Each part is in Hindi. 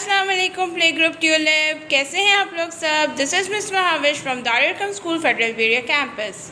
अस्सलाम वालेकुम प्ले ग्रुप ट्यूलिप। कैसे हैं आप लोग सब? This is miss Mahavish from दारुल स्कूल फेडरल बेरिया campus.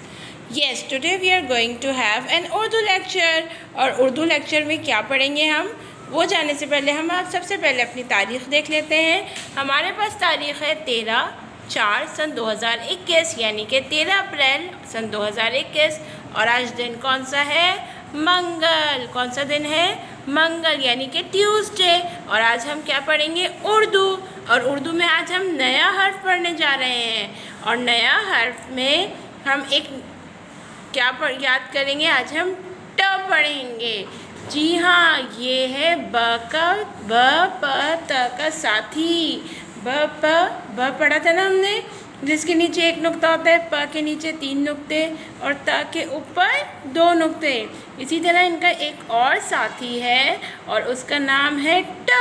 Yes, today we are going to have an Urdu lecture. और उर्दू लेक्चर में क्या पढ़ेंगे हम, वो जानने से पहले हम आप सबसे पहले अपनी तारीख़ देख लेते हैं। हमारे पास तारीख़ है 13/4 सन 2021, यानी कि 13 अप्रैल सन 2021। और आज दिन कौन सा है? मंगल। कौन सा दिन है? मंगल, यानी कि ट्यूसडे। और आज हम क्या पढ़ेंगे? उर्दू। और उर्दू में आज हम नया हर्फ पढ़ने जा रहे हैं। और नया हर्फ में हम एक क्या याद करेंगे? आज हम ट पढ़ेंगे। जी हाँ, ये है ब प त का साथी। ब पढ़ा था ना हमने, जिसके नीचे एक नुक्ता होता है, प के नीचे 3 नुक्ते और त के ऊपर 2 नुक्ते। इसी तरह इनका एक और साथी है और उसका नाम है ट।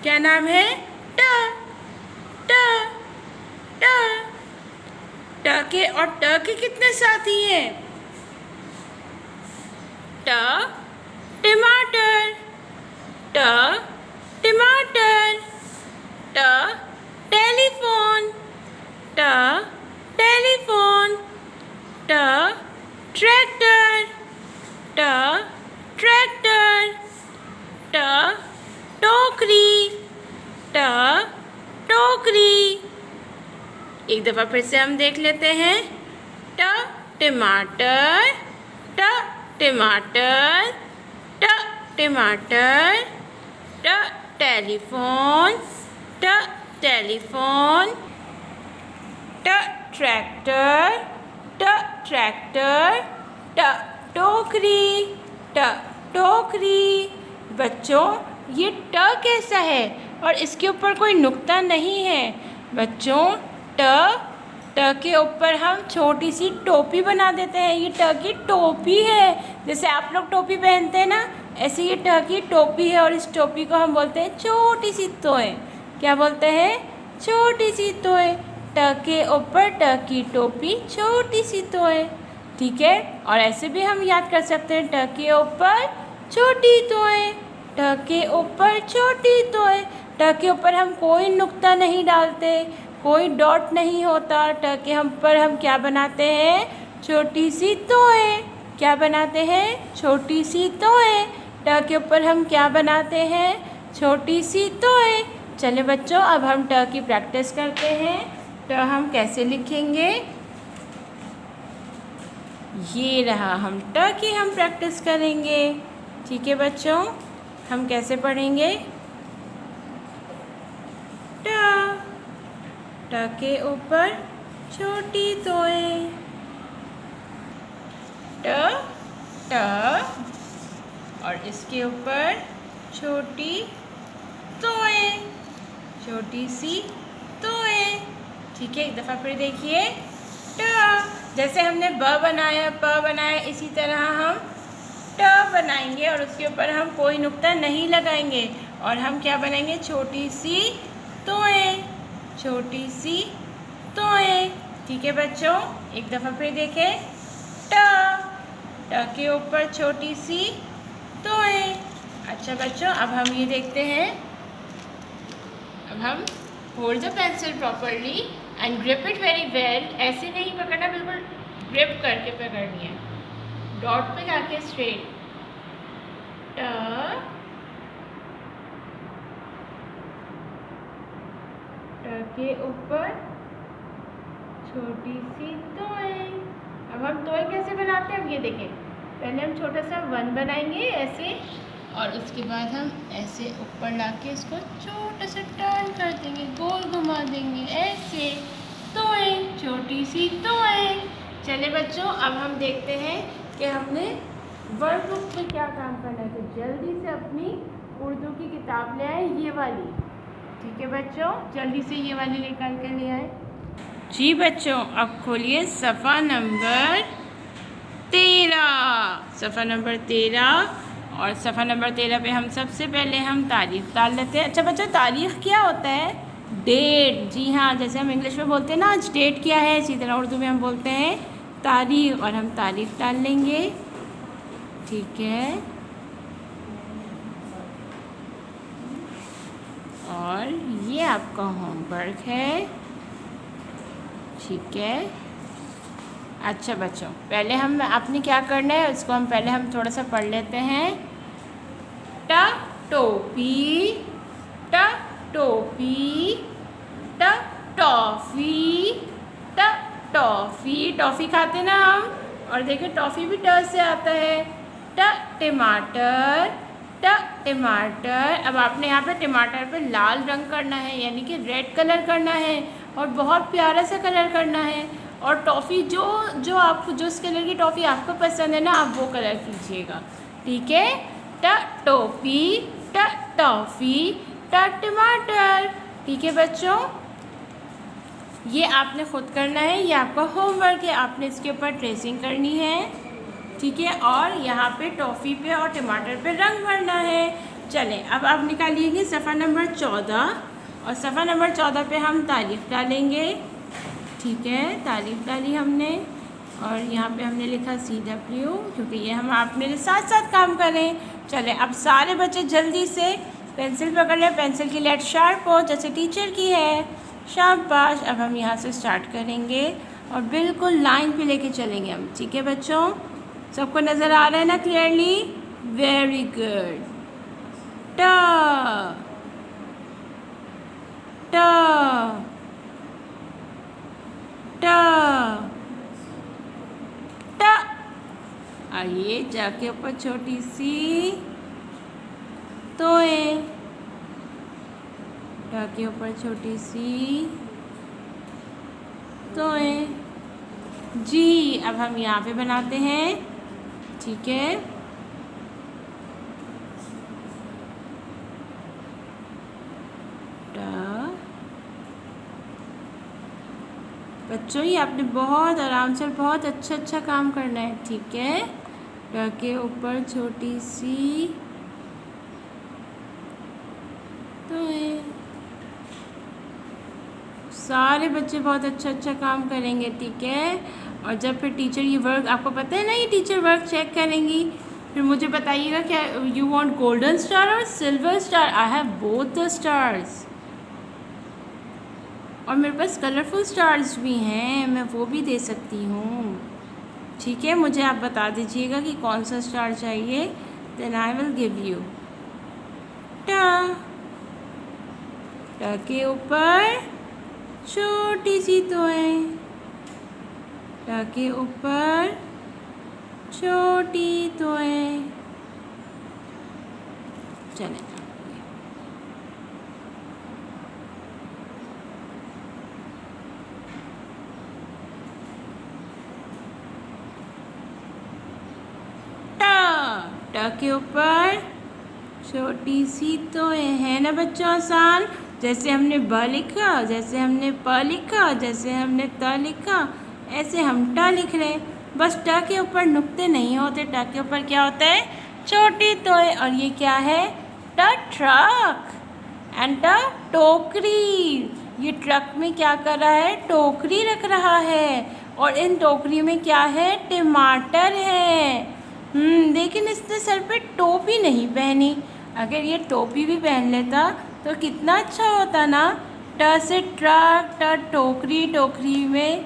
क्या नाम है? ट। ट ट ट के और ट के कितने साथी हैं? ट टमाटर, ट टमाटर, ट टेलीफोन, ट टेलीफोन, ट ट्रैक्टर, ट ट्रैक्टर, ट टोकरी, ट टोकरी। एक दफ़ा फिर से हम देख लेते हैं। ट टमाटर, ट टमाटर, ट टमाटर, ट टेलीफोन, ट टेलीफोन, ट ट्रैक्टर, ट ट्रैक्टर, ट टोकरी, ट टोकरी। बच्चों, ये ट कैसा है? और इसके ऊपर कोई नुक्ता नहीं है। बच्चों, ट के ऊपर हम छोटी सी टोपी बना देते हैं। ये ट की टोपी है। जैसे आप लोग टोपी पहनते हैं ना, ऐसे ये ट की टोपी है। और इस टोपी को हम बोलते हैं छोटी सी तोय। क्या बोलते हैं? छोटी सी तोय। ट के ऊपर ट की टोपी, छोटी सी तोय। ठीक है। और ऐसे भी हम याद कर सकते हैं, ट के ऊपर छोटी तोय, ट के ऊपर छोटी तोय। ट के ऊपर हम कोई नुक्ता नहीं डालते, कोई डॉट नहीं होता। ट के हम पर हम क्या बनाते हैं? छोटी सी तोय। क्या बनाते हैं? छोटी सी तोय। ट के ऊपर हम क्या बनाते हैं? छोटी सी तोय। चलिए बच्चों, अब हम ट की प्रैक्टिस करते हैं। ट हम कैसे लिखेंगे? ये रहा, हम ट की हम प्रैक्टिस करेंगे। ठीक है बच्चों, हम कैसे पढ़ेंगे? ट के ऊपर छोटी तोय, ट ट, और इसके ऊपर छोटी तोय, छोटी सी तोय। ठीक है, एक दफ़ा फिर देखिए। ट, जैसे हमने ब बनाया, प बनाया, इसी तरह हम ट बनाएंगे और उसके ऊपर हम कोई नुक्ता नहीं लगाएंगे। और हम क्या बनाएंगे? छोटी सी तोय, छोटी सी तोय। ठीक है बच्चों, एक दफ़ा फिर देखें। ट के ऊपर छोटी सी तोय। अच्छा बच्चों, अब हम ये देखते हैं। अब हम hold the pencil properly and grip it very well. ऐसे नहीं पकड़ना, बिल्कुल ग्रिप करके पकड़नी है, डॉट पे जाके स्ट्रेट। ट के ऊपर छोटी सी तोय। अब हम तोय कैसे बनाते हैं? अब ये देखें, पहले हम छोटा सा 1 बनाएंगे ऐसे, और उसके बाद हम ऐसे ऊपर लाके इसको छोटा सा टर्न कर देंगे, गोल घुमा देंगे ऐसे। तोय, छोटी सी तोय। चले बच्चों, अब हम देखते हैं कि हमने वर्कबुक में क्या काम करना है। तो जल्दी से अपनी उर्दू की किताब ले आए, ये वाली। ठीक है बच्चों, जल्दी से ये वाली निकाल कर ले आए। जी बच्चों, अब खोलिए सफ़ा नंबर 13। सफ़ा नंबर 13। और सफ़ा नंबर 13 पे हम सबसे पहले हम तारीख़ डाल लेते हैं। अच्छा बच्चों, तारीख़ क्या होता है? डेट। जी हाँ, जैसे हम इंग्लिश में बोलते हैं ना आज डेट क्या है, इसी तरह उर्दू में हम बोलते हैं तारीख़। और हम तारीख़ डाल लेंगे। ठीक है, और ये आपका होमवर्क है, ठीक है। अच्छा बच्चों, पहले आपने क्या करना है उसको हम थोड़ा सा पढ़ लेते हैं। ट टोपी, ट टोपी, ट टॉफ़ी, ट टॉफ़ी, टॉफ़ी खाते ना हम, और देखिए टॉफ़ी भी ट से आता है। ट टमाटर, ट टमाटर। अब आपने यहाँ पे टमाटर पे लाल रंग करना है, यानी कि रेड कलर करना है, और बहुत प्यारा सा कलर करना है। और टॉफ़ी जो आपको जिस कलर की टॉफ़ी आपको पसंद है ना, आप वो कलर कीजिएगा, ठीक है। ट टोपी, ट टॉफ़ी, ट टमाटर, ठीक है बच्चों। ये आपने ख़ुद करना है, ये आपका होमवर्क है, आपने इसके ऊपर ट्रेसिंग करनी है, ठीक है। और यहाँ पे टॉफ़ी पे और टमाटर पे रंग भरना है। चलें, अब आप निकालिएगा सफ़ा नंबर 14, और सफ़ा नंबर 14 पे हम तारीफ़ डालेंगे, ठीक है। तारीफ़ डाली हमने, और यहाँ पे हमने लिखा CW, क्योंकि ये हम आप मेरे साथ साथ काम करें। चलें, अब सारे बच्चे जल्दी से पेंसिल पकड़ लें, पेंसिल की लेड शार्प हो जैसे टीचर की है, शाबाश। अब हम यहाँ से स्टार्ट करेंगे और बिल्कुल लाइन पे लेके चलेंगे हम, ठीक है बच्चों। सबको नज़र आ रहा है ना क्लियरली? Very good. ट ट ट ट, और ये जाके ऊपर छोटी सी तोए, ट के ऊपर छोटी सी तोए जी। अब हम यहाँ पे बनाते हैं, ठीक है। बच्चों ये आपने बहुत आराम से बहुत अच्छा काम करना है, ठीक है। ट के ऊपर छोटी सी तोए, सारे बच्चे बहुत अच्छा काम करेंगे, ठीक है। और जब फिर टीचर ये वर्क, आपको पता है ना ये टीचर वर्क चेक करेंगी, फिर मुझे बताइएगा क्या यू वांट गोल्डन स्टार और silver star. I have both the stars, और मेरे पास कलरफुल स्टार्स भी हैं, मैं वो भी दे सकती हूँ, ठीक है। मुझे आप बता दीजिएगा कि कौन सा स्टार चाहिए, then I will give you. ट के ऊपर छोटी सी तोए, ट के ऊपर छोटी तोए। चलें, ट के ऊपर छोटी सी तोए, है ना बच्चों आसान। जैसे हमने ब लिखा, जैसे हमने प लिखा, जैसे हमने त लिखा, ऐसे हम ट लिख रहे हैं। बस ट के ऊपर नुक्ते नहीं होते, ट के ऊपर क्या होता है, छोटी तोए। और ये क्या है, ट ट्रक, एंड ट टोकरी। ये ट्रक में क्या कर रहा है, टोकरी रख रहा है, और इन टोकरी में क्या है, टमाटर है। लेकिन इसने सर पे टोपी नहीं पहनी। अगर ये टोपी भी पहन लेता तो कितना अच्छा होता ना। ट से ट्रक, ट टोकरी, टोकरी में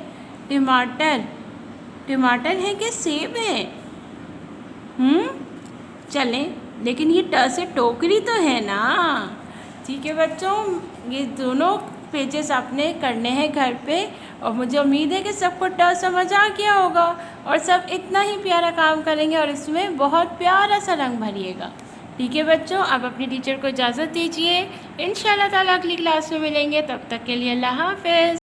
टमाटर, टमाटर है कि सेब है? चलें, लेकिन ये ट से टोकरी तो है ना, ठीक है बच्चों। ये दोनों पेजेस आपने करने हैं घर पे, और मुझे उम्मीद है कि सबको ट समझ आ गया होगा, और सब इतना ही प्यारा काम करेंगे, और इसमें बहुत प्यारा सा रंग भरिएगा, ठीक है बच्चों। अब अपनी टीचर को इजाज़त दीजिए, इंशाल्लाह ताला अगली क्लास में मिलेंगे, तब तक के लिए अल्लाह हाफ़िज़।